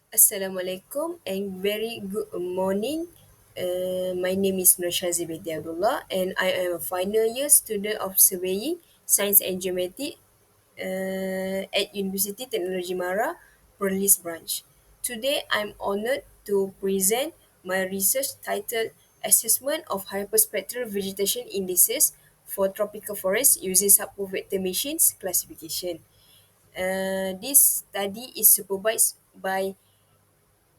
Assalamualaikum and very good morning. My name is NURSYAZREEN ABDULLAH and I am a final year student of Surveying, Science and Geometry at University Technology Mara, Perlis branch. Today I'm honored to present my research titled Assessment of Hyperspectral Vegetation Indices for Tropical Forests using Subvector Machines Classification. This study is supervised by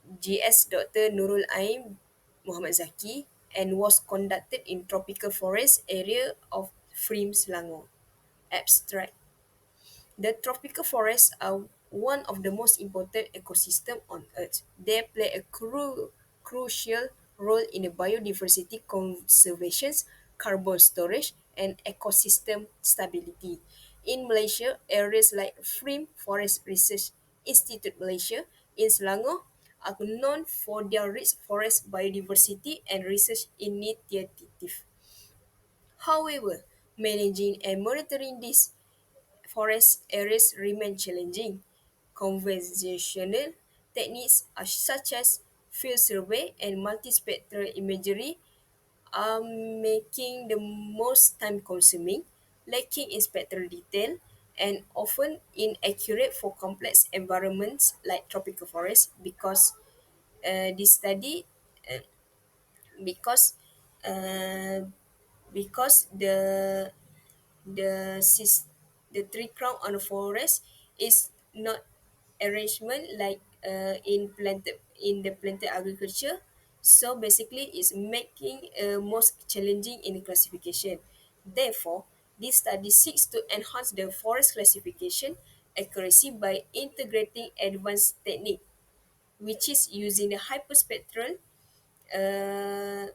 GS Dr. Nurul Ain Muhammad Zaki and was conducted in tropical forest area of Frim, Selangor. Abstract. The tropical forests are one of the most important ecosystems on Earth. They play a crucial role in the biodiversity conservation, carbon storage, and ecosystem stability. In Malaysia, areas like Frim Forest Research Institute Malaysia in Selangor are known for their rich forest biodiversity and research initiative. However, managing and monitoring these forest areas remain challenging. Conventional techniques such as field survey and multispectral imagery are making the most time consuming, lacking in spectral detail, and often inaccurate for complex environments like tropical forests this study uh, because uh, because the sys- the tree crown on the forest is not arrangement like in the planted agriculture, so basically it's making most challenging in the classification. Therefore, this study seeks to enhance the forest classification accuracy by integrating advanced technique, which is using the uh,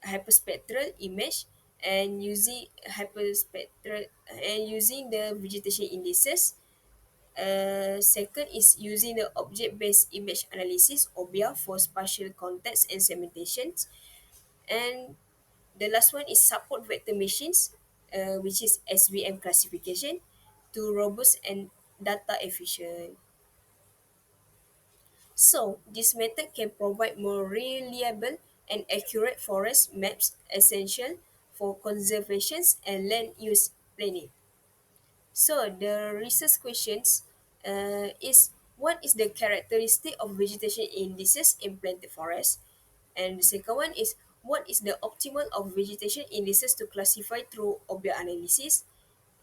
hyperspectral image and using hyperspectral and using the vegetation indices. Second is using the object-based image analysis (OBIA) for spatial context and segmentations. And the last one is support vector machines, which is SVM classification, to robust and data efficient. So, this method can provide more reliable and accurate forest maps essential for conservation and land use planning. So, the research questions is what is the characteristic of vegetation indices in planted forest? And the second one is what is the optimal of vegetation indices to classify through object analysis?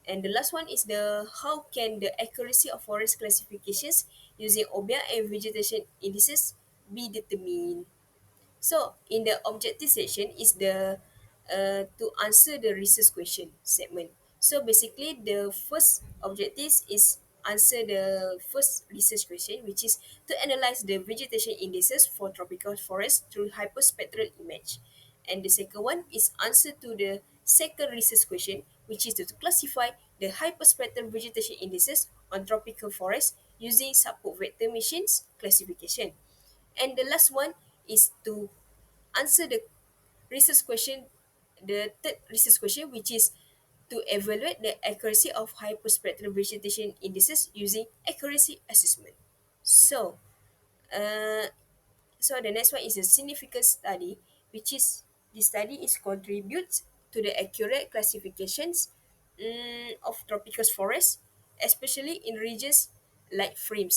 And the last one is the how can the accuracy of forest classifications using OBIA and vegetation indices be determined? So in the objective section is the to answer the research question segment. So basically the first objective is answer the first research question, which is to analyze the vegetation indices for tropical forest through hyperspectral image. And the second one is answer to the second research question, which is to classify the hyperspectral vegetation indices on tropical forest using support vector machines classification. And the last one is to answer the research question, the third research question, which is to evaluate the accuracy of hyperspectral vegetation indices using accuracy assessment. So, uh, so the next one is a significant study, which is the study is contributes to the accurate classifications of tropical forests, especially in regions like Frim,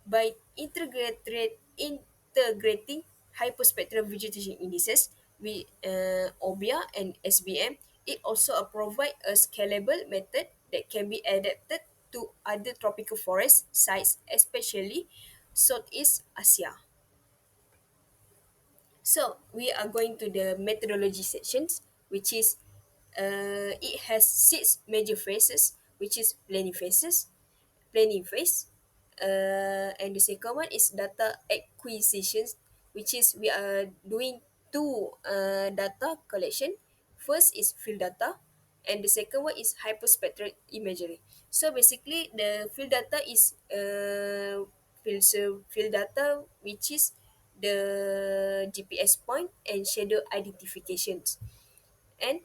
by integrating hyperspectral vegetation indices with OBIA and SBM, it also provide a scalable method that can be adapted to other tropical forest sites, especially Southeast Asia. So we are going to the methodology sections, which is it has six major phases, which is planning phase. And the second one is data acquisitions, which is we are doing two data collection. First is field data, and the second one is hyperspectral imagery. So basically, the field data is field data, which is the GPS point and shadow identifications. And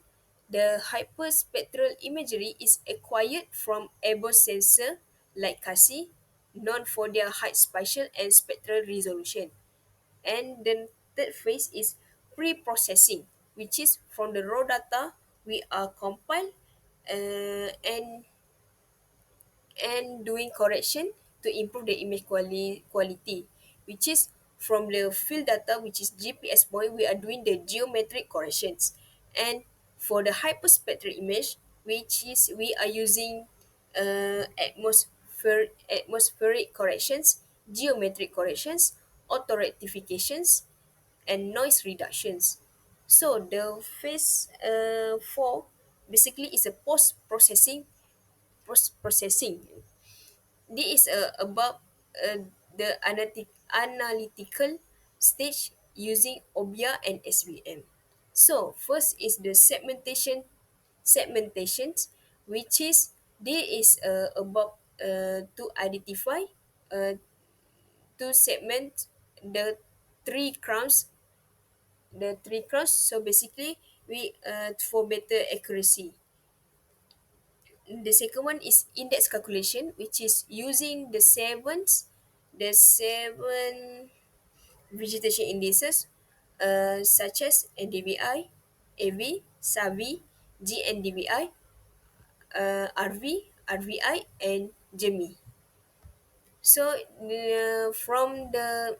the hyperspectral imagery is acquired from airborne sensor like CASI known for their high spatial and spectral resolution. And the third phase is pre-processing, which is from the raw data we are compiled and doing correction to improve the image quality, which is from the field data, which is GPS point, we are doing the geometric corrections. And for the hyperspectral image, which is we are using atmospheric corrections, geometric corrections, auto rectifications, and noise reductions. So the phase 4 basically is a post processing. This is about the analytical stage using OBIA and SVM. So first is the segmentations, which is this is about to identify uh, to segment the three crowns so basically we for better accuracy. The second one is index calculation, which is using the seven vegetation indices, such as NDVI, AV, SAVI, GNDVI, RV, RVI, and GEMI. So from the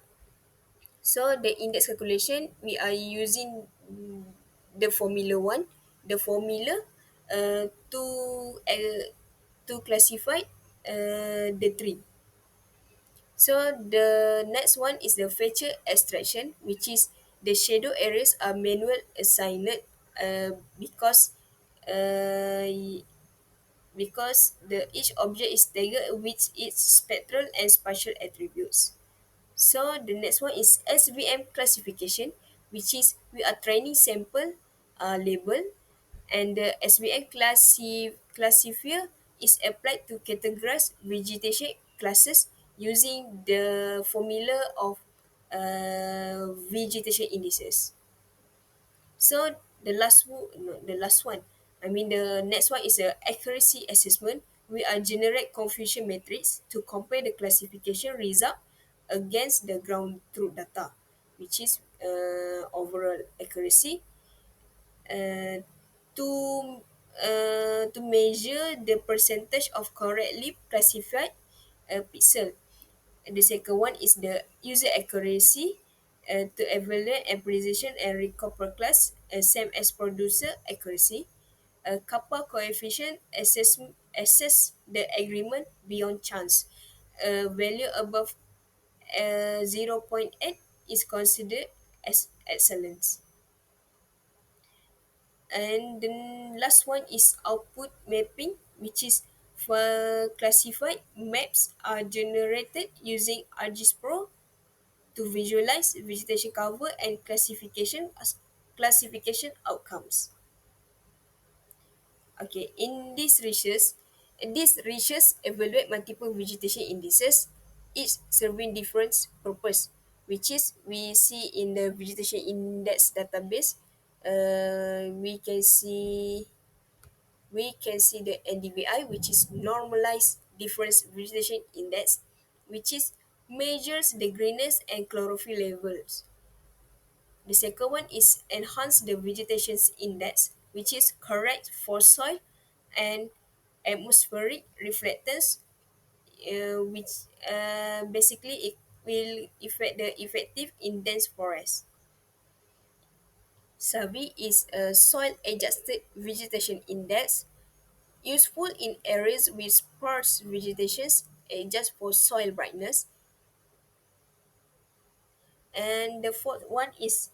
index calculation, we are using the formula one, the formula to classify the tree. So the next one is the feature extraction, which is the shadow areas are manual assigned because uh, the each object is tagged with its spectral and spatial attributes. So the next one is SVM classification, which is we are training sample label, and the SVM classifier is applied to categorize vegetation classes using the formula of vegetation indices. So the next one is a accuracy assessment. We are generate confusion matrix to compare the classification result against the ground truth data, which is overall accuracy, uh, to to measure the percentage of correctly classified pixel. The second one is the user accuracy, to evaluate and precision and record per class, same as producer accuracy. Kappa coefficient assess the agreement beyond chance. Value above 0.8 is considered as excellence. And the last one is output mapping, which is for classified maps are generated using ArcGIS Pro to visualize vegetation cover and classification outcomes. Okay, in these research evaluate multiple vegetation indices, each serving different purpose, which is we see in the vegetation index database. We can see the NDVI, which is normalized difference vegetation index, which is measures the greenness and chlorophyll levels. The second one is enhance the vegetation index, which is correct for soil and atmospheric reflectance, which basically it will affect the effective in dense forest. SAVI is a soil adjusted vegetation index, useful in areas with sparse vegetation, adjust for soil brightness. And the fourth one is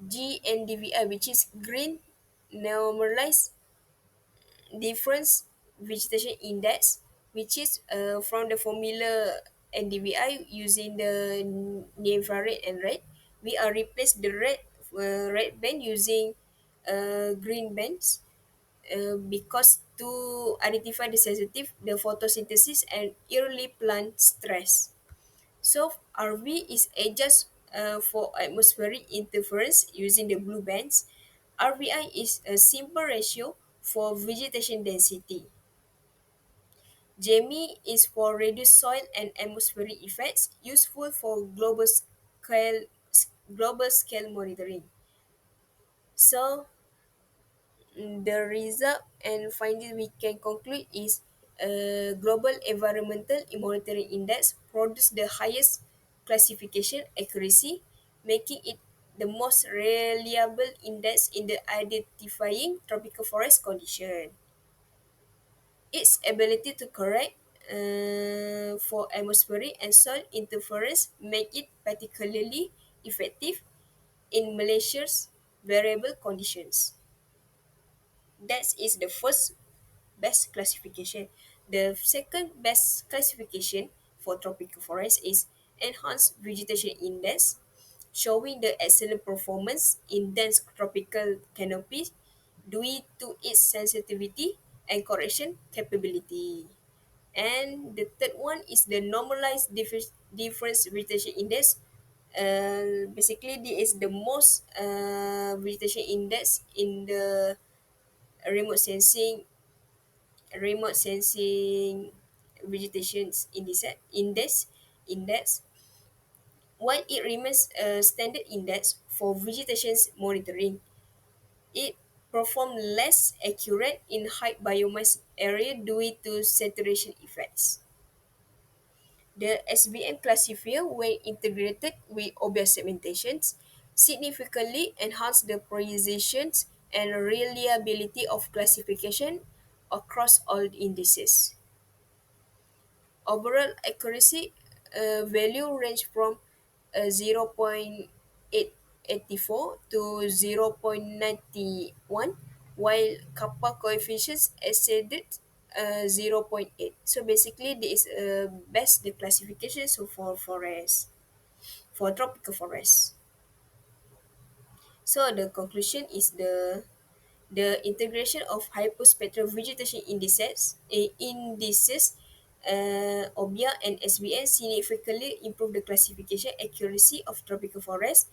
GNDVI, which is green normalized difference vegetation index, which is from the formula NDVI using the near infrared and red. We are replace the red band using green bands, because to identify the sensitive, the photosynthesis and early plant stress. So RV is adjust for atmospheric interference using the blue bands. RVI is a simple ratio for vegetation density. JMI is for reduced soil and atmospheric effects, useful for global scale monitoring. So the result and finding we can conclude is global environmental monitoring index produce the highest classification accuracy, making it the most reliable index in the identifying tropical forest condition. Its ability to correct for atmospheric and soil interference make it particularly effective in Malaysia's variable conditions. That is the first best classification. The second best classification for tropical forest is Enhanced Vegetation Index, showing the excellent performance in dense tropical canopies due to its sensitivity and correction capability. And the third one is the Normalized Difference Vegetation Index. Basically, this is the most vegetation index in the remote sensing remote sensing vegetations index, while it remains a standard index for vegetation monitoring, it performs less accurate in high biomass area due to saturation effects. The SBM classifier, when integrated with obvious segmentations, significantly enhance the precision and reliability of classification across all indices. Overall accuracy value range from 0.884 to 0.91, while kappa coefficients exceeded zero point 0.8. So basically, this is best the classification so for forest, for tropical forest. So the conclusion is the integration of hyperspectral vegetation indices OBIA and SBN significantly improve the classification accuracy of tropical forest.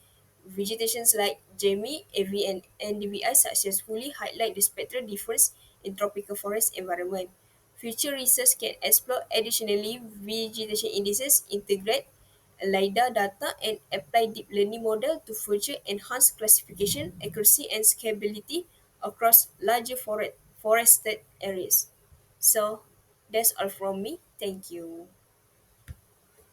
Vegetations like JEMI, AV, and NDVI successfully highlight the spectral difference in tropical forest environment. Future research can explore additionally vegetation indices, integrate LiDAR data, and apply deep learning model to further enhance classification accuracy and scalability across larger forested areas. So that's all from me. Thank you.